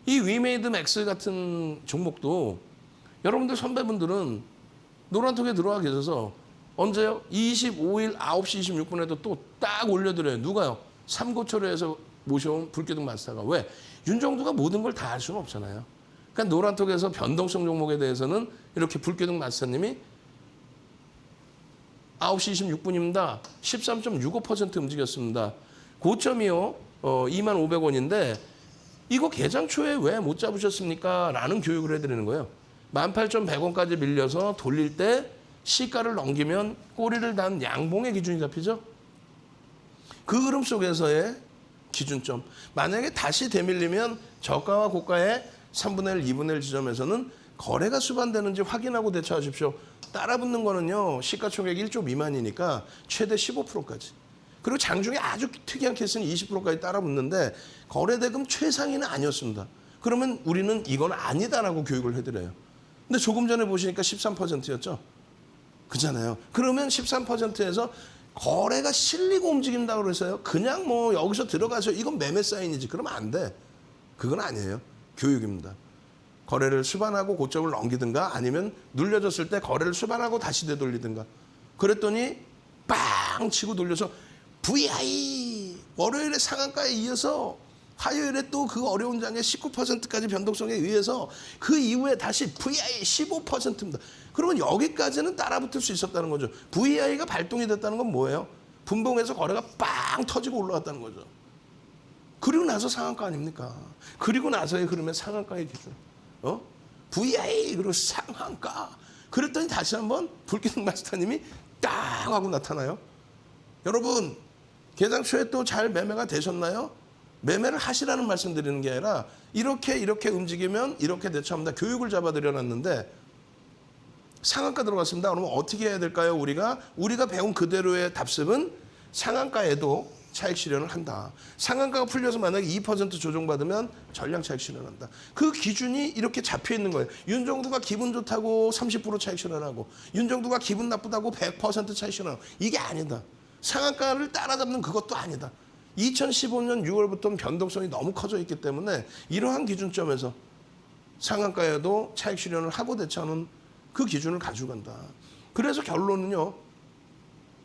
이 위메이드 맥스 같은 종목도 여러분들 선배분들은 노란톡에 들어와 계셔서 언제요? 25일 9시 26분에도 또 딱 올려드려요. 누가요? 삼고초려에서 모셔온 불기둥 마스터가. 왜? 윤정두가 모든 걸 다 할 수는 없잖아요. 그러니까 노란톡에서 변동성 종목에 대해서는 이렇게 불기둥 마스터님이 9시 26분입니다. 13.65% 움직였습니다. 고점이요. 25,500원인데 이거 개장 초에 왜 못 잡으셨습니까? 라는 교육을 해드리는 거예요. 18,100원까지 밀려서 돌릴 때 시가를 넘기면 꼬리를 단 양봉의 기준이 잡히죠. 그 흐름 속에서의 기준점. 만약에 다시 되밀리면 저가와 고가의 3분의 1, 2분의 1 지점에서는 거래가 수반되는지 확인하고 대처하십시오. 따라붙는 거는요. 시가총액 1조 미만이니까 최대 15%까지. 그리고 장중에 아주 특이한 케이스는 20%까지 따라붙는데 거래대금 최상위는 아니었습니다. 그러면 우리는 이건 아니다라고 교육을 해드려요. 근데 조금 전에 보시니까 13%였죠. 그잖아요. 그러면 13%에서 거래가 실리고 움직인다고 그래서요. 그냥 뭐 여기서 들어가서 이건 매매 사인이지. 그러면 안 돼. 그건 아니에요. 교육입니다. 거래를 수반하고 고점을 넘기든가 아니면 눌려졌을 때 거래를 수반하고 다시 되돌리든가. 그랬더니 빵 치고 돌려서 VI 월요일에 상한가에 이어서 화요일에 또 그 어려운 장에 19%까지 변동성에 의해서 그 이후에 다시 VI 15%입니다. 그러면 여기까지는 따라붙을 수 있었다는 거죠. VI가 발동이 됐다는 건 뭐예요? 분봉에서 거래가 빵 터지고 올라왔다는 거죠. 그리고 나서 상한가 아닙니까? 그리고 나서의 흐름의 상한가의 기준. VI 그리고 상한가. 그랬더니 다시 한번 불기둥 마스터님이 딱 하고 나타나요. 여러분 개장 초에 또 잘 매매가 되셨나요? 매매를 하시라는 말씀 드리는 게 아니라 이렇게 움직이면 이렇게 대처합니다. 교육을 잡아드려놨는데 상한가 들어갔습니다. 그러면 어떻게 해야 될까요? 우리가 배운 그대로의 답습은 상한가에도 차익 실현을 한다. 상한가가 풀려서 만약에 2% 조정받으면 전량 차익 실현한다. 그 기준이 이렇게 잡혀 있는 거예요. 윤정두가 기분 좋다고 30% 차익 실현하고 윤정두가 기분 나쁘다고 100% 차익 실현하고 이게 아니다. 상한가를 따라잡는 그것도 아니다. 2015년 6월부터는 변동성이 너무 커져 있기 때문에 이러한 기준점에서 상한가에도 차익 실현을 하고 대처하는 그 기준을 가져간다. 그래서 결론은요.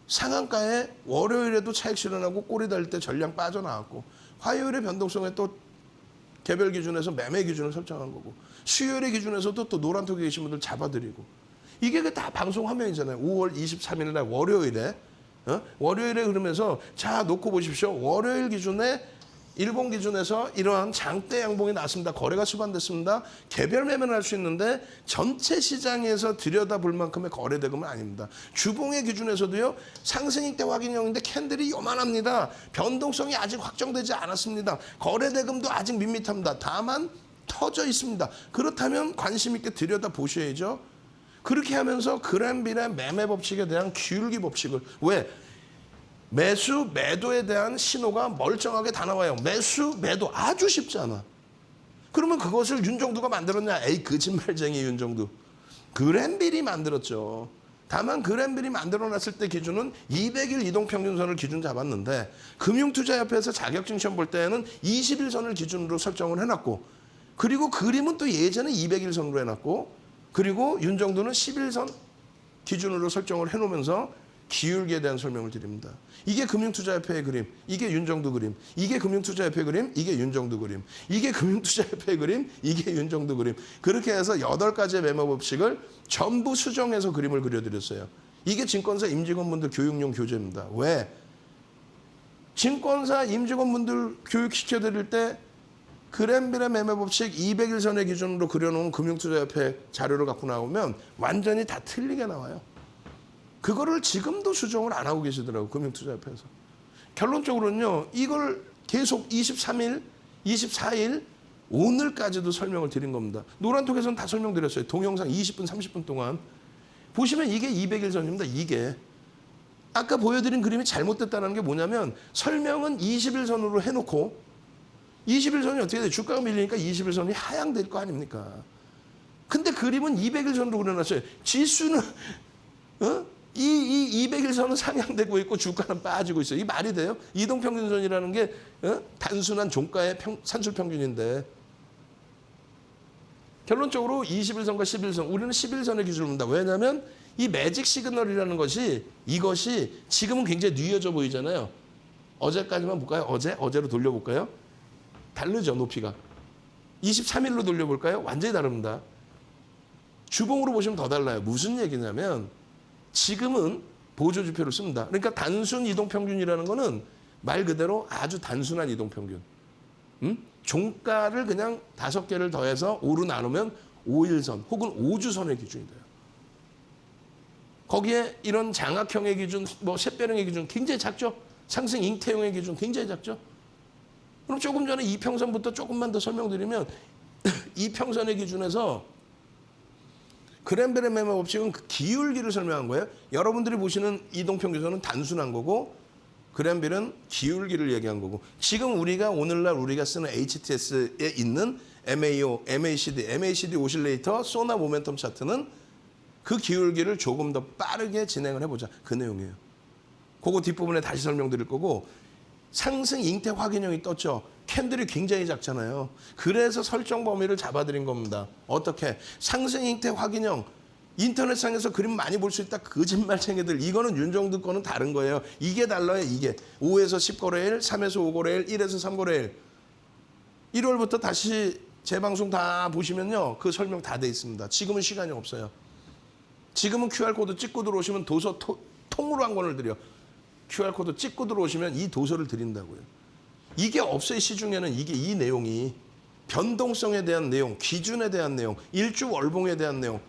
상한가에 월요일에도 차익 실현하고 꼬리 달 때 전량 빠져나왔고 화요일에 변동성에 또 개별 기준에서 매매 기준을 설정한 거고 수요일의 기준에서도 또 노란톡에 계신 분들 잡아드리고 이게 다 방송 화면이잖아요. 5월 23일 날 월요일에 흐르면서 자 놓고 보십시오. 월요일 기준에 일본 기준에서 이러한 장대 양봉이 나왔습니다. 거래가 수반됐습니다. 개별 매매는 할 수 있는데 전체 시장에서 들여다볼 만큼의 거래 대금은 아닙니다. 주봉의 기준에서도요. 상승익대 확인형인데 캔들이 요만합니다. 변동성이 아직 확정되지 않았습니다. 거래 대금도 아직 밋밋합니다. 다만 터져 있습니다. 그렇다면 관심 있게 들여다보셔야죠. 그렇게 하면서 그램빌의 매매 법칙에 대한 기울기 법칙을 왜? 매수, 매도에 대한 신호가 멀쩡하게 다 나와요. 매수, 매도 아주 쉽지 않아. 그러면 그것을 윤정두가 만들었냐? 에이 거짓말쟁이 윤정두. 그램빌이 만들었죠. 다만 그램빌이 만들어놨을 때 기준은 200일 이동평균선을 기준 잡았는데 금융투자협회에서 자격증 시험 볼 때에는 20일선을 기준으로 설정을 해놨고 그리고 그림은 또 예전에 200일선으로 해놨고 그리고 윤정두는 10일선 기준으로 설정을 해놓으면서 기울기에 대한 설명을 드립니다. 이게 금융투자협회의 그림, 이게 윤정두 그림, 이게 금융투자협회 그림, 이게 윤정두 그림, 이게 금융투자협회 그림, 이게 윤정두 그림. 그렇게 해서 8가지의 매매 법칙을 전부 수정해서 그림을 그려드렸어요. 이게 증권사 임직원분들 교육용 교재입니다. 왜? 증권사 임직원분들 교육시켜드릴 때 그램빌의 매매 법칙 200일선의 기준으로 그려놓은 금융투자협회 자료를 갖고 나오면 완전히 다 틀리게 나와요. 그거를 지금도 수정을 안 하고 계시더라고요. 금융투자협회에서. 결론적으로는요. 이걸 계속 23일, 24일, 오늘까지도 설명을 드린 겁니다. 노란톡에서는 다 설명드렸어요. 동영상 20분, 30분 동안. 보시면 이게 200일선입니다. 이게. 아까 보여드린 그림이 잘못됐다는 게 뭐냐면 설명은 20일선으로 해놓고 20일선이 어떻게 돼? 주가가 밀리니까 20일선이 하향될 거 아닙니까? 근데 그림은 200일선으로 그려놨어요. 지수는 이 200일선은 상향되고 있고 주가는 빠지고 있어요. 이 말이 돼요? 이동평균선이라는 게 단순한 종가의 산술평균인데 결론적으로 21선과 11선, 우리는 11선의 기준을 봅니다. 왜냐하면 이 매직 시그널이라는 것이 이것이 지금은 굉장히 뉘어져 보이잖아요. 어제까지만 볼까요? 어제로 돌려볼까요? 다르죠, 높이가. 23일로 돌려볼까요? 완전히 다릅니다. 주봉으로 보시면 더 달라요. 무슨 얘기냐면 지금은 보조지표를 씁니다. 그러니까 단순 이동평균이라는 거는 말 그대로 아주 단순한 이동평균. 종가를 그냥 5개를 더해서 5로 나누면 5일선 혹은 5주선의 기준이 돼요. 거기에 이런 장악형의 기준, 뭐 샛별형의 기준 굉장히 작죠. 상승 잉태형의 기준 굉장히 작죠. 그럼 조금 전에 이평선부터 조금만 더 설명드리면 이평선의 기준에서 그램벨의 매매 법칙은 그 기울기를 설명한 거예요. 여러분들이 보시는 이동평균선은 단순한 거고 그램벨은 기울기를 얘기한 거고 지금 오늘날 우리가 쓰는 HTS에 있는 MAO, MACD 오실레이터, 소나 모멘텀 차트는 그 기울기를 조금 더 빠르게 진행을 해보자. 그 내용이에요. 그거 뒷부분에 다시 설명드릴 거고 상승 잉태 확인형이 떴죠. 캔들이 굉장히 작잖아요. 그래서 설정 범위를 잡아드린 겁니다. 어떻게? 상승 잉태 확인형. 인터넷상에서 그림 많이 볼 수 있다. 거짓말쟁이들. 이거는 윤정두 거는 다른 거예요. 이게 달라요. 이게. 5에서 10거래일, 3에서 5거래일, 1에서 3거래일. 1월부터 다시 재방송 다 보시면요. 그 설명 다 돼 있습니다. 지금은 시간이 없어요. 지금은 QR코드 찍고 들어오시면 도서 통으로 한 권을 드려. QR코드 찍고 들어오시면 이 도서를 드린다고요. 이게 없어요. 시중에는 이 내용이. 변동성에 대한 내용, 기준에 대한 내용, 일주 월봉에 대한 내용,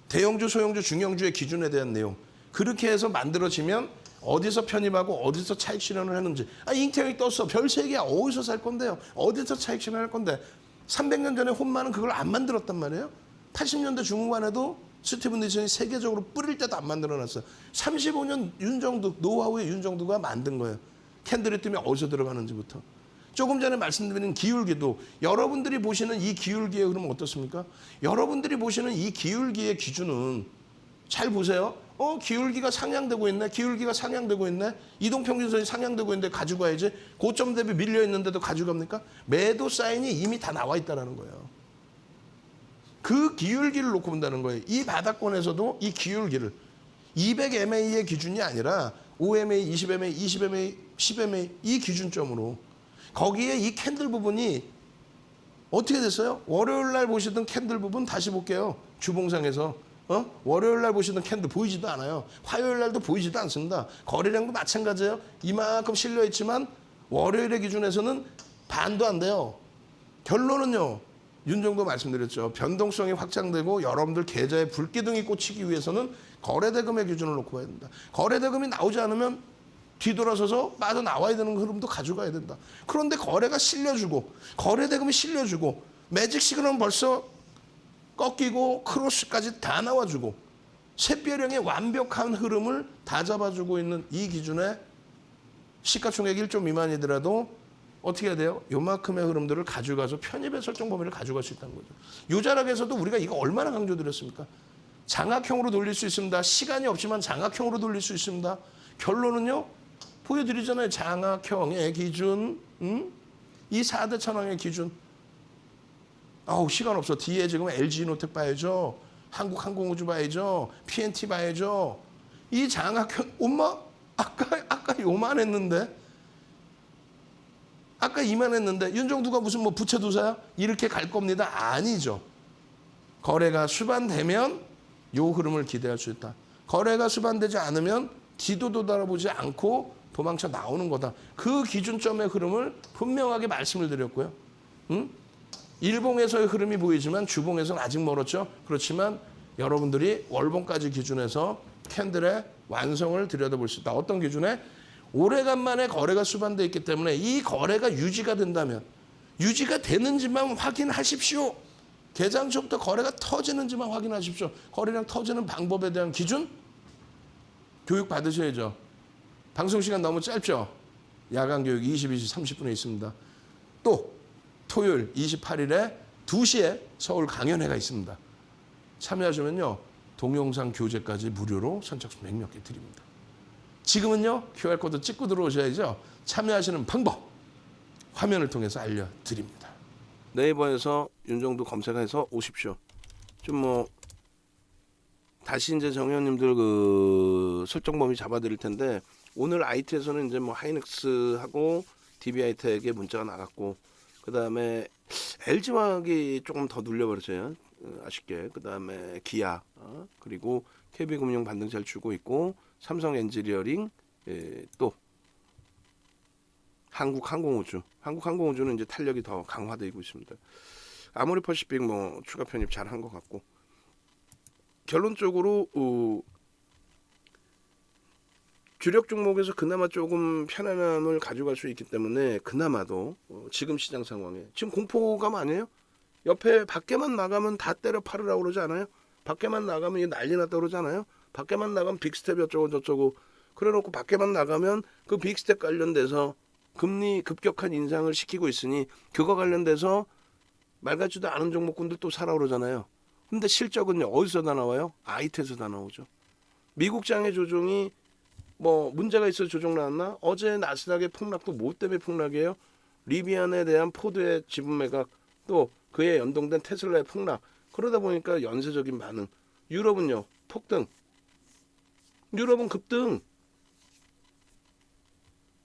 대형주, 소형주, 중형주의 기준에 대한 내용. 그렇게 해서 만들어지면 어디서 편입하고 어디서 차익 실현을 했는지. 잉태형이 떴어. 별 3개야. 어디서 살 건데요? 어디서 차익 실현할 건데. 300년 전에 혼마는 그걸 안 만들었단 말이에요. 80년대 중후반에도 스티븐 니슨이 세계적으로 뿌릴 때도 안 만들어놨어요. 35년 노하우의 윤정두가 만든 거예요. 캔들이 뜨면 어디서 들어가는지부터. 조금 전에 말씀드린 기울기도 여러분들이 보시는 이 기울기의 흐름은 어떻습니까? 여러분들이 보시는 이 기울기의 기준은 잘 보세요. 기울기가 상향되고 있네. 기울기가 상향되고 있네. 이동평균선이 상향되고 있는데 가지고 가야지. 고점 대비 밀려 있는데도 가져갑니까? 매도 사인이 이미 다 나와 있다는 거예요. 그 기울기를 놓고 본다는 거예요. 이 바닥권에서도 이 기울기를 200MA의 기준이 아니라 5MA, 20MA, 20MA, 10MA 이 기준점으로 거기에 이 캔들 부분이 어떻게 됐어요? 월요일 날 보시던 캔들 부분 다시 볼게요. 주봉상에서. 월요일 날 보시던 캔들 보이지도 않아요. 화요일 날도 보이지도 않습니다. 거래량도 마찬가지예요. 이만큼 실려 있지만 월요일의 기준에서는 반도 안 돼요. 결론은요. 윤정도 말씀드렸죠. 변동성이 확장되고 여러분들 계좌에 불기둥이 꽂히기 위해서는 거래대금의 기준을 놓고 봐야 된다. 거래대금이 나오지 않으면 뒤돌아서서 빠져나와야 되는 흐름도 가져가야 된다. 그런데 거래가 실려주고 거래대금이 실려주고 매직 시그널은 벌써 꺾이고 크로스까지 다 나와주고 샛별형의 완벽한 흐름을 다 잡아주고 있는 이 기준에 시가총액 1조 미만이더라도 어떻게 해야 돼요? 요만큼의 흐름들을 가져가서 편입의 설정 범위를 가져갈 수 있다는 거죠. 요자락에서도 우리가 이거 얼마나 강조드렸습니까? 장악형으로 돌릴 수 있습니다. 시간이 없지만 장악형으로 돌릴 수 있습니다. 결론은요. 보여드리잖아요. 장악형의 기준. 이 4대 천왕의 기준. 시간 없어. 뒤에 지금 LG노텍 봐야죠. 한국항공우주 봐야죠. PNT 봐야죠. 이 장악형. 엄마 아까 요만했는데. 아까 이만했는데 윤정두가 무슨 뭐 부채도사야? 이렇게 갈 겁니다. 아니죠. 거래가 수반되면 요 흐름을 기대할 수 있다. 거래가 수반되지 않으면 뒤도 돌아보지 않고 도망쳐 나오는 거다. 그 기준점의 흐름을 분명하게 말씀을 드렸고요. 일봉에서의 흐름이 보이지만 주봉에서는 아직 멀었죠. 그렇지만 여러분들이 월봉까지 기준해서 캔들의 완성을 들여다볼 수 있다. 어떤 기준에? 오래간만에 거래가 수반되어 있기 때문에 이 거래가 유지가 된다면 유지가 되는지만 확인하십시오. 개장 초부터 거래가 터지는지만 확인하십시오. 거래량 터지는 방법에 대한 기준 교육 받으셔야죠. 방송 시간 너무 짧죠? 야간 교육 22시 30분에 있습니다. 또 토요일 28일에 2시에 서울 강연회가 있습니다. 참여하시면요. 동영상 교재까지 무료로 선착순 100명 개 드립니다. 지금은요. QR코드 찍고 들어오셔야죠. 참여하시는 방법 화면을 통해서 알려드립니다. 네이버에서 윤정두 검색해서 오십시오. 좀 뭐 다시 이제 정 의원님들 그 설정 범위 잡아드릴 텐데 오늘 IT에서는 이제 뭐 하이닉스하고 DB하이텍에 문자가 나갔고 그 다음에 LG화학이 조금 더 눌려버렸어요. 아쉽게. 그 다음에 기아 그리고 KB금융 반등 잘 주고 있고 삼성 엔지니어링 또 한국항공우주는 이제 탄력이 더 강화되고 있습니다. 아모리퍼시픽 뭐 추가 편입 잘 한 것 같고 결론적으로 주력 종목에서 그나마 조금 편안함을 가져갈 수 있기 때문에 그나마도 지금 시장 상황에 지금 공포감 아니에요? 옆에 밖에만 나가면 다 때려 팔으라고 그러지 않아요? 밖에만 나가면 이게 난리 났다 그러지 않아요? 밖에만 나가면 빅스텝 어쩌고 저쩌고 그래놓고 밖에만 나가면 그 빅스텝 관련돼서 금리 급격한 인상을 시키고 있으니 그거 관련돼서 말 같지도 않은 종목군들 또 사라 그러잖아요. 근데 실적은요 어디서 다 나와요? 아이트에서 다 나오죠. 미국 장의 조정이 뭐 문제가 있어 조정 나왔나? 어제 나스닥의 폭락도 뭐 때문에 폭락이에요? 리비안에 대한 포드의 지분 매각 또 그에 연동된 테슬라의 폭락 그러다 보니까 연쇄적인 반응. 유럽은요 폭등. 유럽은 급등.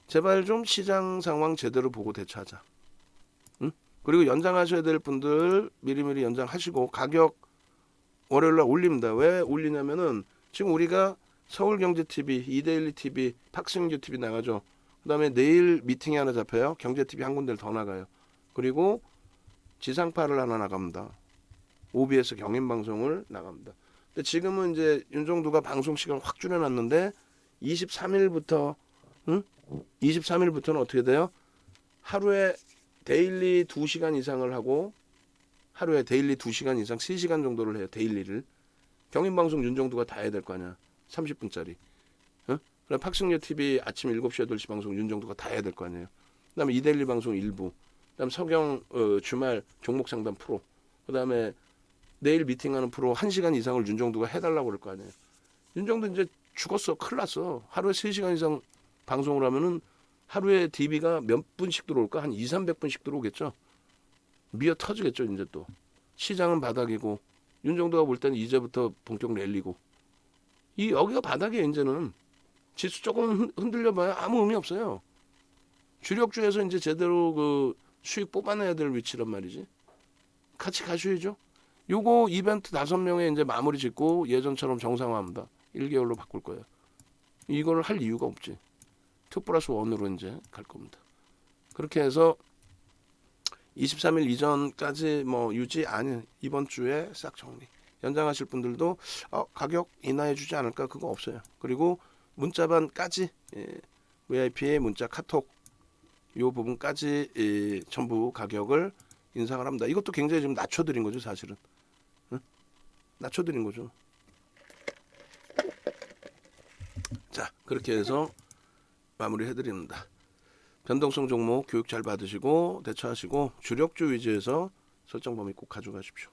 제발 좀 시장 상황 제대로 보고 대처하자. 응? 그리고 연장하셔야 될 분들 미리미리 연장하시고 가격 월요일날 올립니다. 왜 올리냐면은 지금 우리가 서울경제TV, 이데일리TV, 팍스윙유TV 나가죠. 그 다음에 내일 미팅이 하나 잡혀요. 경제TV 한 군데를 더 나가요. 그리고 지상파를 하나 나갑니다. OBS 경인방송을 나갑니다. 근데 지금은 이제 윤정두가 방송 시간을 확 줄여놨는데 23일부터 23일부터는 어떻게 돼요? 하루에 데일리 2시간 이상을 하고 하루에 데일리 2시간 이상 3시간 정도를 해요. 데일리를. 경인방송 윤정두가 다 해야 될 거 아니야. 30분짜리. 그럼 팍승유TV 아침 7시 8시 방송 윤정두가 다 해야 될 거 아니에요. 그다음에 이데일리 방송 일부. 그다음 서경 주말 종목 상담 프로. 그다음에 내일 미팅하는 프로 1시간 이상을 윤정두가 해달라고 그럴 거 아니에요. 윤정두 이제 죽었어. 큰일 났어. 하루에 3시간 이상 방송을 하면은 하루에 DB가 몇 분씩 들어올까? 한 200~300분씩 들어오겠죠. 미어 터지겠죠. 이제 또. 시장은 바닥이고 윤정두가 볼 때는 이제부터 본격 랠리고 이 여기가 바닥이에요. 이제는. 지수 조금 흔들려봐야 아무 의미 없어요. 주력주에서 이제 제대로 그 수익 뽑아내야 될 위치란 말이지. 같이 가셔야죠. 요거 이벤트 5명에 이제 마무리 짓고 예전처럼 정상화합니다. 1개월로 바꿀 거예요. 이걸 할 이유가 없지. 2+1으로 이제 갈 겁니다. 그렇게 해서 23일 이전까지 뭐 유지 아니 이번 주에 싹 정리. 연장하실 분들도 가격 인하해 주지 않을까 그거 없어요. 그리고 문자반까지 VIP의 문자 카톡 요 부분까지 전부 가격을 인상을 합니다. 이것도 굉장히 좀 낮춰드린 거죠 사실은. 응? 낮춰드린 거죠. 자 그렇게 해서 마무리해드립니다. 변동성 종목 교육 잘 받으시고 대처하시고 주력주 위주에서 설정 범위 꼭 가져가십시오.